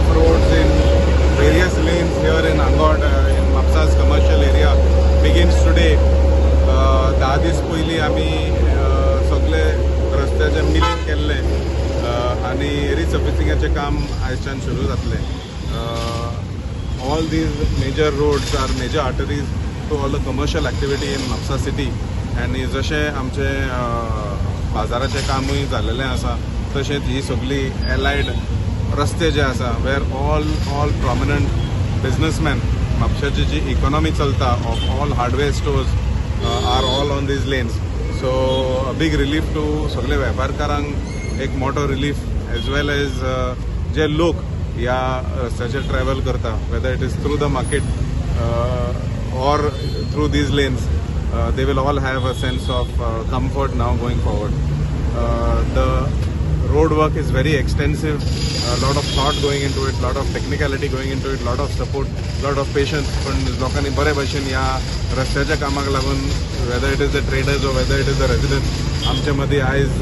of roads in various lanes here in Angod, in Mapsa's commercial area begins today. 10 दीस पयलीं आमी सगळे रस्त्याचे मिलींग केल्ले आनी रिसर्फिसिंगाचें काम आयजच्यान सुरू जातलें. All these major roads are major arteries to all the commercial activity in Mapsa city, and जशें आमचें बाजाराचें कामूय जाल्लेलें आसा तशेंच ही सगळी एलायड रस्ते जे आसा वेर ऑल प्रॉमिनंट बिजनेसमॅन म्हापशाची जी इकॉनॉमी चलता of all hardware stores are all on these lanes. So a big relief to सगळे वेपारकारांक एक मोठो रिलीफ एज वेल एज जे लोक ह्या रस्त्याचेर ट्रॅव्हल करता whether it is through the market or through these lens. They will all have a sense of comfort now going forward. The road work is very extensive, a lot of thought going into it, lot of technicality going into it, lot of support, lot of patience. पण लोकांनी बरे भशेन ह्या रस्त्याच्या कामाक लागून whether it is the traders or whether it is the residents आमचे मदीं आयज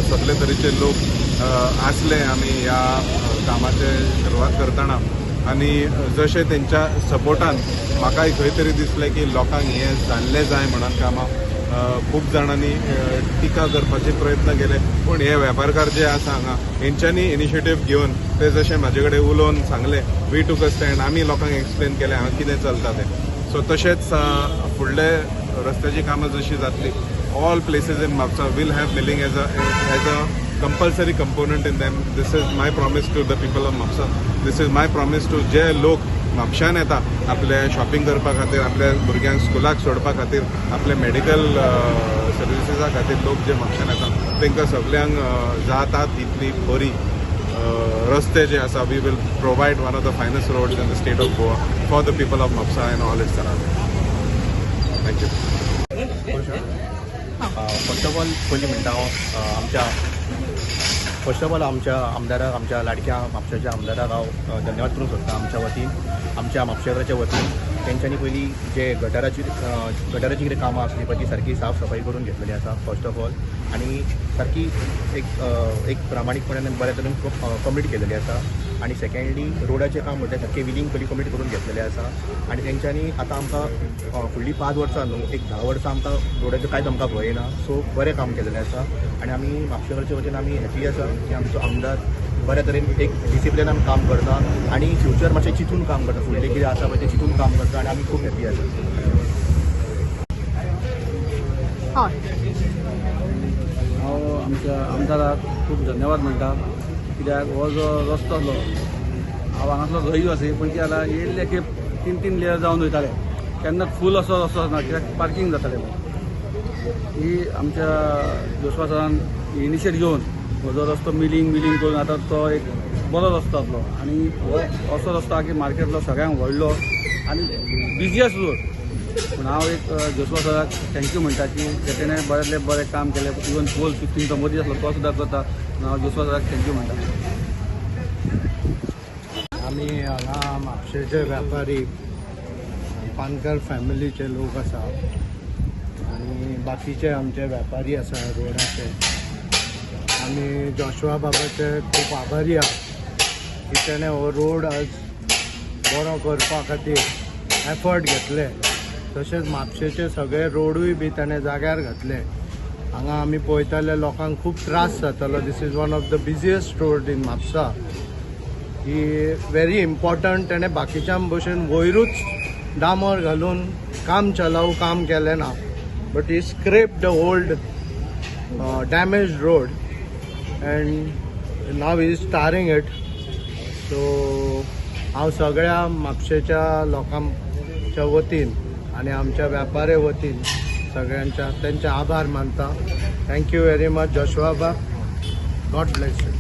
सगळे तरेचे लोक आसले आमी ह्या कामाचे सुरवात करतना. आनी जशें तेंच्या सपोर्टान म्हाकाय खंय तरी दिसलें की लोकांक हें जाल्लें जाय म्हणून कामां खूब जाणांनी टिका करपाचे प्रयत्न केले. पूण हे वेपारकार जे आसा हांगा हेंच्यांनी इनिशिएटीव घेवन ते जशें म्हाजे कडेन उलोवन सांगले वी टूक अ स्टँड, आमी लोकांक एक्सप्लेन केलें हांगा कितें चलता तें. सो तशेंच फुडले रस्त्याची कामां जशी जातली all places in Mapusa will have milling as a compulsory component in them. This is my promise to the people of Mapsa. This is my promise to जे लोक म्हापशान येता आपले शॉपिंग करपा खातीर, आपल्या भुरग्यांक स्कुलाक सोडपा खातीर, आपले मेडिकल सर्विसेसा खातीर लोक जे म्हापशान येता तांकां सगळ्यांक जाता तितली बरी रस्ते जे आसा we will provide one of the finest roads in the state of Goa for the people of Mapusa and all its surrounding. Thank you. First of all पयलीं म्हणटा हांव आमच्या आमदाराक, आमच्या लाडक्या म्हापशाच्या आमदाराक हांव धन्यवाद करूंक सोदतां आमच्या वतीन, आमच्या म्हापशेकाराच्या वतीन. तेंच्यांनी पयलीं जे गटाराची कितें कामां आसली पळय ती सारकी साफ सफाई करून घेतलेली आसा फर्स्ट ऑफ ऑल. आनी सारकी एक प्रामाणीकपणान बऱ्या तरेन कंप्लीट केलेली आसा. आनी सेकेंडली रोडाचें काम म्हणटा सारकें विलींग कंप्लीट करून घेतलेलें आसा. आनी तेंच्यांनी आतां आमकां फुडलीं 5 वर्सां न्हू एक 10 वर्सां आमकां रोडाचें कांयच आमकां भंय येना. सो बरें काम केलेलें आसा. आनी आमी म्हापशेकाराच्या वतीन आमी हॅपी आसा की आमचो आमदार बऱ्या तरेन एक डिसिप्लिनान काम करता आनी फ्युचर मातशें चिंतून काम करता, फुडलें कितें आसा पळय तें चिंतून काम करता. आनी आमी खूब हॅपी आसा. हांव आमच्या आमदाराक खूब धन्यवाद म्हणटा कित्याक हो जो रस्तो आसलो हांव हांगासलो रहिवासी पण कितें जालां येयल्ले की 3 लेयर जावन वयताले केन्ना फूल असो रस्तो आसना कित्याक पार्किंग जातालें. ही आमच्या जोशवा सरान इनिशिएट घेवन हो जो रस्तो मिलींग करून आतां तो एक बरो रस्तो आसलो. आनी हो असो रस्तो आहा की मार्केटलो सगळ्यांक व्हडलो आनी बिजियस्ट रोड. पूण हांव एक जोशवा सराक थँक्यू म्हणटा की तेणें बरेंतलें बरें काम केलें. इवन पोल 15 मोदी आसलो तो सुद्दां करता. हांव जोशवा सराक थँक्यू म्हणटा. आमी हांगा म्हापशेचे वेपारी पानकर फॅमिलीचे लोक आसा आनी बाकीचे आमचे वेपारी आसा रोडाचे. आमी जोशवा बाबाचे खूब आभारी आहा की तेणें हो रोड आज बरो करपा खातीर एफर्ट घेतले. तशेंच म्हापशेचे सगळे रोडूय बी ताणें जाग्यार घातले. हांगा आमी पळयताले लोकांक खूब त्रास जातालो. This is one of the busiest road in Mapusa. ही व्हेरी इम्पॉर्टंट. ताणें बाकीच्या भशेन वयरूच डामर घालून काम चलाव काम केलें ना but he scrape the old damaged road and now is starting it. So हांव सगळ्या म्हापशेच्या लोकांच्या वतीन आनी आमच्या वेपाऱ्या वतीन सगळ्यांच्या तेंचे आभार मानता. थँक्यू व्हेरी मच जोशवा बा. God bless you.